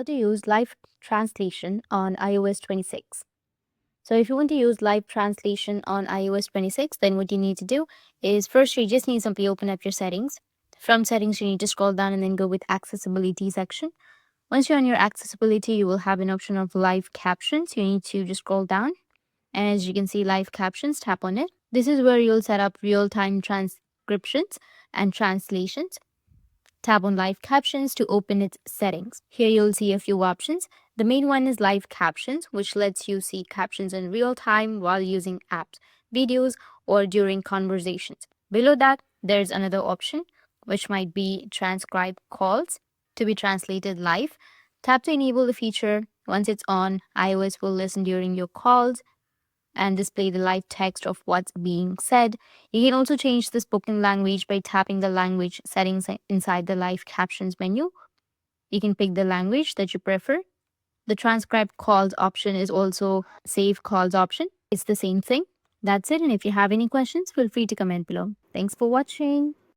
to use live translation on iOS 26. So if you want to use live translation on iOS 26, then what you need to do is first you just need to simply open up your settings. From settings, you need to scroll down and then go with accessibility section. Once you're on your accessibility, you will have an option of live captions. You need to just scroll down, and as you can see live captions, tap on it. This is where you'll set up real-time transcriptions and translations. Tap on live captions to open its settings. Here you'll see a few options. The main one is live captions, which lets you see captions in real time while using apps, videos, or during conversations. Below that, there's another option, which might be transcribe calls to be translated live. Tap to enable the feature. Once it's on, iOS will listen during your calls and display the live text of what's being said. You can also change the spoken language by tapping the language settings inside the live captions menu. You can pick the language that you prefer. The transcribe calls option is also save calls option. It's the same thing. That's it. And if you have any questions, feel free to comment below. Thanks for watching.